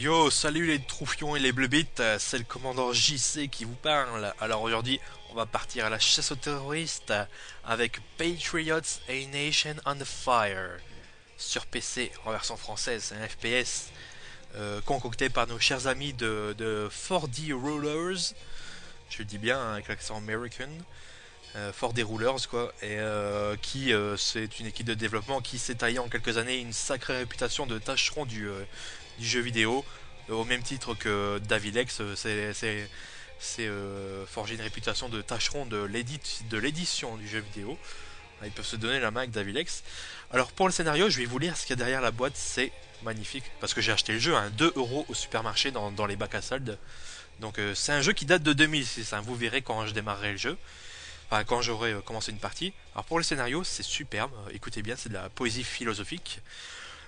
Yo, salut les troufions et les bleubites, c'est le commandant JC qui vous parle. Alors aujourd'hui, on va partir à la chasse aux terroristes avec Patriots, A Nation on Fire. Sur PC, en version française, c'est un FPS concocté par nos chers amis de 4D Rulers. Je le dis bien hein, avec l'accent américain. 4D Rulers quoi. Et c'est une équipe de développement qui s'est taillé en quelques années une sacrée réputation de tâcheron du jeu vidéo, au même titre que Davilex, c'est forger une réputation de tâcheron de l'édition du jeu vidéo. Ils peuvent se donner la main avec Davilex. Alors pour le scénario, je vais vous lire ce qu'il y a derrière la boîte, c'est magnifique, parce que j'ai acheté le jeu à 2 euros au supermarché dans les bacs à soldes. Donc c'est un jeu qui date de 2006, hein. Vous verrez quand je démarrerai le jeu, enfin quand j'aurai commencé une partie. Alors pour le scénario, c'est superbe, écoutez bien, c'est de la poésie philosophique.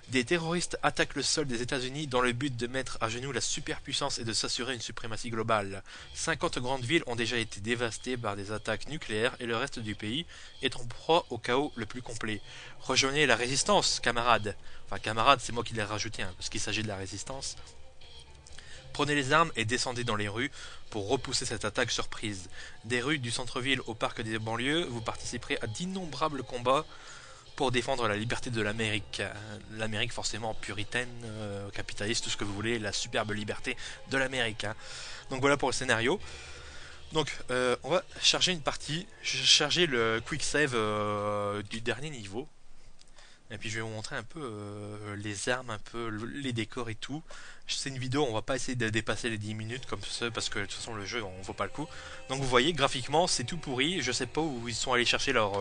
Des terroristes attaquent le sol des États-Unis dans le but de mettre à genoux la superpuissance et de s'assurer une suprématie globale. 50 grandes villes ont déjà été dévastées par des attaques nucléaires et le reste du pays est en proie au chaos le plus complet. Rejoignez la résistance, camarades. Enfin, camarades, c'est moi qui l'ai rajouté, hein, parce qu'il s'agit de la résistance. Prenez les armes et descendez dans les rues pour repousser cette attaque surprise. Des rues du centre-ville au parc des banlieues, vous participerez à d'innombrables combats pour défendre la liberté de l'Amérique. L'Amérique forcément puritaine, capitaliste, tout ce que vous voulez, la superbe liberté de l'Amérique. Hein. Donc voilà pour le scénario. Donc on va charger une partie. Je vais charger le quick save du dernier niveau. Et puis je vais vous montrer un peu les armes, un peu les décors et tout. C'est une vidéo, on va pas essayer de dépasser les 10 minutes comme ça parce que de toute façon le jeu on vaut pas le coup. Donc vous voyez graphiquement c'est tout pourri, je sais pas où ils sont allés chercher leur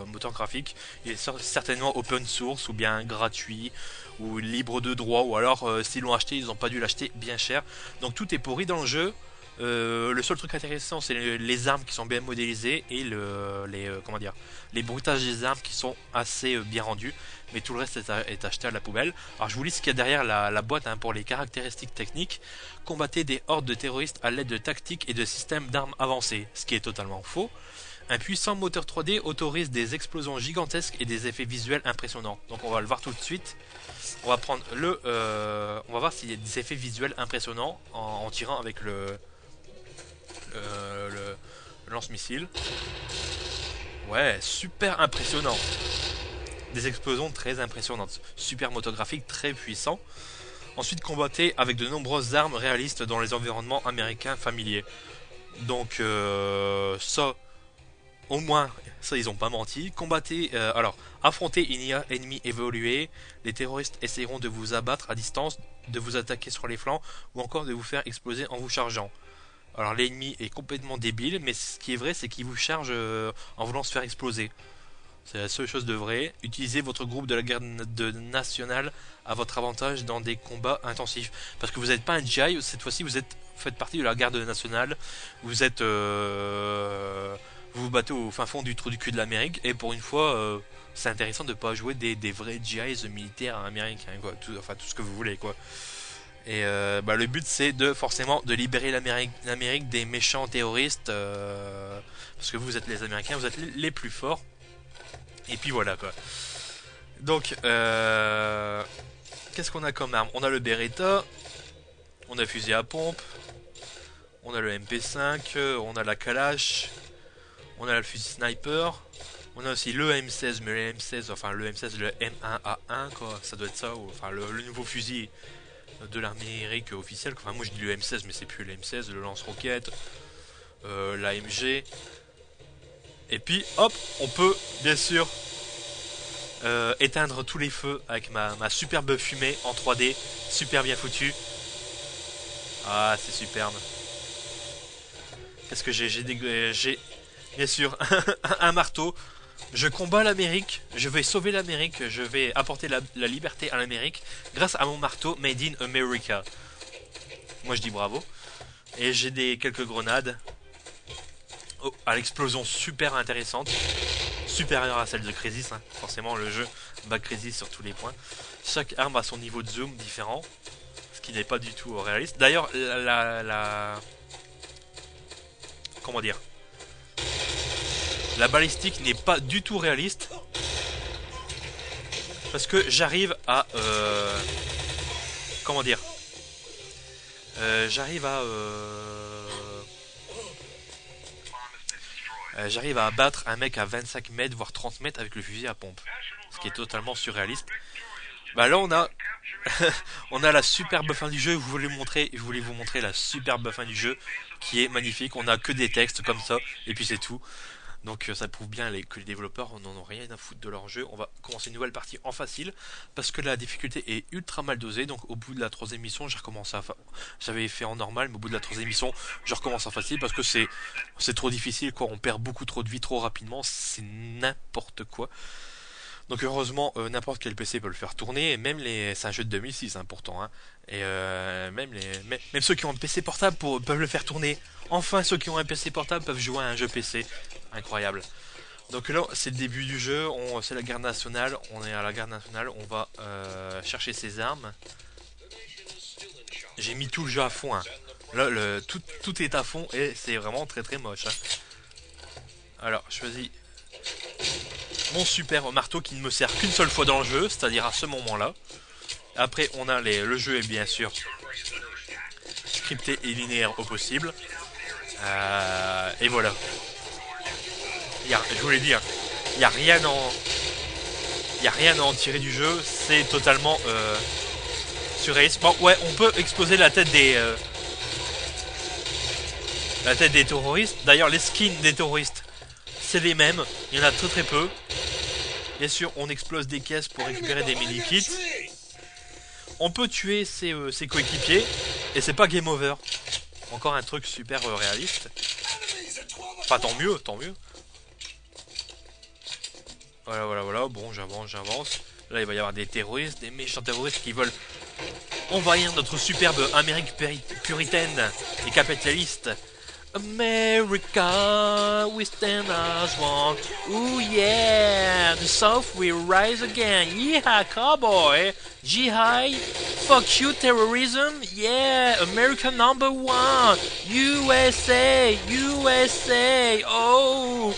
moteur graphique. Il est certainement open source ou bien gratuit ou libre de droit ou alors s'ils l'ont acheté ils ont pas dû l'acheter bien cher. Donc tout est pourri dans le jeu. Le seul truc intéressant c'est les armes qui sont bien modélisées et les bruitages des armes qui sont assez bien rendus, mais tout le reste est acheté à la poubelle. Alors je vous lis ce qu'il y a derrière la boîte hein, pour les caractéristiques techniques. Combattez des hordes de terroristes à l'aide de tactiques et de systèmes d'armes avancés, ce qui est totalement faux. Un puissant moteur 3D autorise des explosions gigantesques et des effets visuels impressionnants. Donc on va le voir tout de suite. On va prendre on va voir s'il y a des effets visuels impressionnants en tirant avec le lance-missile. Ouais, super impressionnant. Des explosions très impressionnantes. Super motographique, très puissant. Ensuite, combattez avec de nombreuses armes réalistes dans les environnements américains familiers. Donc, ça, au moins, ça, ils ont pas menti. Combattez, affrontez une ennemi évolué. Les terroristes essaieront de vous abattre à distance, de vous attaquer sur les flancs ou encore de vous faire exploser en vous chargeant. Alors l'ennemi est complètement débile, mais ce qui est vrai, c'est qu'il vous charge en voulant se faire exploser. C'est la seule chose de vrai. Utilisez votre groupe de la garde nationale à votre avantage dans des combats intensifs. Parce que vous n'êtes pas un GI, cette fois-ci faites partie de la garde nationale. Vous êtes, vous vous battez au fin fond du trou du cul de l'Amérique. Et pour une fois, c'est intéressant de ne pas jouer des vrais GIs militaires américains, quoi. Tout ce que vous voulez, quoi. Et le but c'est forcément de libérer l'Amérique des méchants terroristes parce que vous êtes les Américains, vous êtes les plus forts. Et puis voilà quoi. Donc qu'est-ce qu'on a comme arme? On a le Beretta, on a le fusil à pompe, on a le MP5, on a la Kalash, on a le fusil sniper. On a aussi le M16, mais le M16, enfin le M16, le M1A1 quoi, ça doit être ça, ou enfin le nouveau fusil de l'armée américaine officielle. Enfin, moi je dis le M16, mais c'est plus le M16, le lance-roquette, l'AMG. Et puis hop, on peut bien sûr éteindre tous les feux avec ma superbe fumée en 3D, super bien foutue. Ah, c'est superbe. Qu'est-ce que j'ai bien sûr un marteau. Je combats l'Amérique, je vais sauver l'Amérique, je vais apporter la liberté à l'Amérique grâce à mon marteau Made in America. Moi je dis bravo. Et j'ai quelques grenades. Oh, à l'explosion super intéressante. Supérieure à celle de Crisis, hein. Forcément le jeu bat Crisis sur tous les points. Chaque arme a son niveau de zoom différent, ce qui n'est pas du tout réaliste. D'ailleurs, comment dire, la balistique n'est pas du tout réaliste parce que j'arrive à comment dire, j'arrive à abattre un mec à 25 mètres, voire 30 mètres avec le fusil à pompe. Ce qui est totalement surréaliste. Bah là on a on a la superbe fin du jeu, je voulais vous montrer la superbe fin du jeu qui est magnifique, on a que des textes comme ça et puis c'est tout. Donc ça prouve bien que les développeurs n'en ont rien à foutre de leur jeu. On va commencer une nouvelle partie en facile parce que la difficulté est ultra mal dosée. Donc au bout de la troisième mission, j'avais fait en normal, mais au bout de la troisième mission, je recommence en facile parce que c'est trop difficile quoi. On perd beaucoup trop de vie trop rapidement, c'est n'importe quoi. Donc heureusement, n'importe quel PC peut le faire tourner, et c'est un jeu de 2006 hein, pourtant, hein. Et même ceux qui ont un PC portable peuvent le faire tourner. Enfin, ceux qui ont un PC portable peuvent jouer à un jeu PC, incroyable. Donc là, c'est le début du jeu, c'est la garde nationale, on est à la garde nationale, on va chercher ses armes. J'ai mis tout le jeu à fond, hein. Là, tout est à fond et c'est vraiment très très moche, hein. Alors, je choisis mon super marteau qui ne me sert qu'une seule fois dans le jeu, c'est-à-dire à ce moment-là. Après, on a le jeu est bien sûr scripté et linéaire au possible. Et voilà. Je vous l'ai dit, hein, il n'y a rien à en tirer du jeu, c'est totalement surréaliste. Bon, ouais, on peut exploser la tête des terroristes. D'ailleurs, les skins des terroristes, c'est les mêmes, il y en a très très peu. Bien sûr, on explose des caisses pour récupérer des mini-kits. On peut tuer ses coéquipiers et c'est pas game over. Encore un truc super réaliste. Enfin, tant mieux, tant mieux. Voilà. Bon, j'avance. Là, il va y avoir des terroristes, des méchants terroristes qui veulent envahir notre superbe Amérique puritaine et capitaliste. America, we stand as one. Ooh yeah, the South will rise again. Yeah, cowboy. Jihad, fuck you, terrorism. Yeah, America #1. USA, USA. Oh,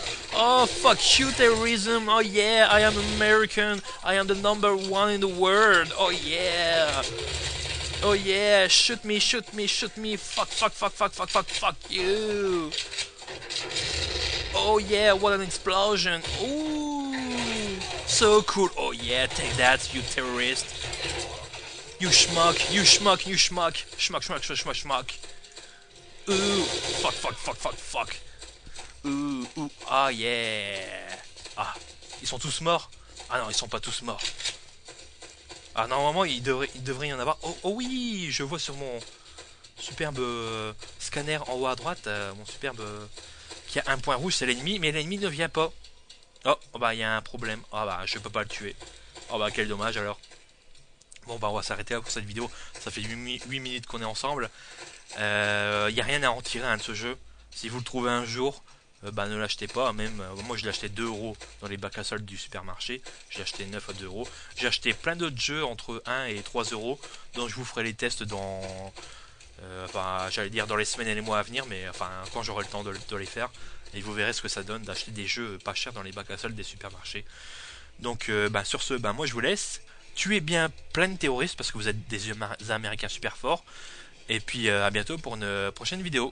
fuck you, terrorism. Oh yeah, I am American. I am the #1 in the world. Oh yeah. Oh yeah, shoot me. Fuck you. Oh yeah, what an explosion. Ooh, so cool. Oh yeah, take that, you terrorist. You schmuck. Schmuck. Ooh, fuck. Ooh, ah yeah. Ah, ils sont tous morts? Ah non, ils sont pas tous morts. Ah, normalement, il devrait y en avoir. Oh oui, je vois sur mon superbe scanner en haut à droite, mon superbe qui a un point rouge, c'est l'ennemi, mais l'ennemi ne vient pas. Oh, bah, il y a un problème. Ah, bah, je peux pas le tuer. Oh, bah, quel dommage alors. Bon, bah, on va s'arrêter là pour cette vidéo. Ça fait 8 minutes qu'on est ensemble. Il n'y a rien à en tirer hein, de ce jeu. Si vous le trouvez un jour, bah ne l'achetez pas. Même moi je l'ai acheté 2 € dans les bacs à soldes du supermarché. J'ai acheté 9 à 2 €. J'ai acheté plein d'autres jeux entre 1 et 3 €. Donc je vous ferai les tests dans enfin j'allais dire dans les semaines et les mois à venir, mais enfin quand j'aurai le temps de les faire. Et vous verrez ce que ça donne d'acheter des jeux pas chers dans les bacs à soldes des supermarchés. Donc bah, sur ce, bah, moi je vous laisse. Tuez bien plein de terroristes parce que vous êtes des Américains super forts. Et puis à bientôt pour une prochaine vidéo.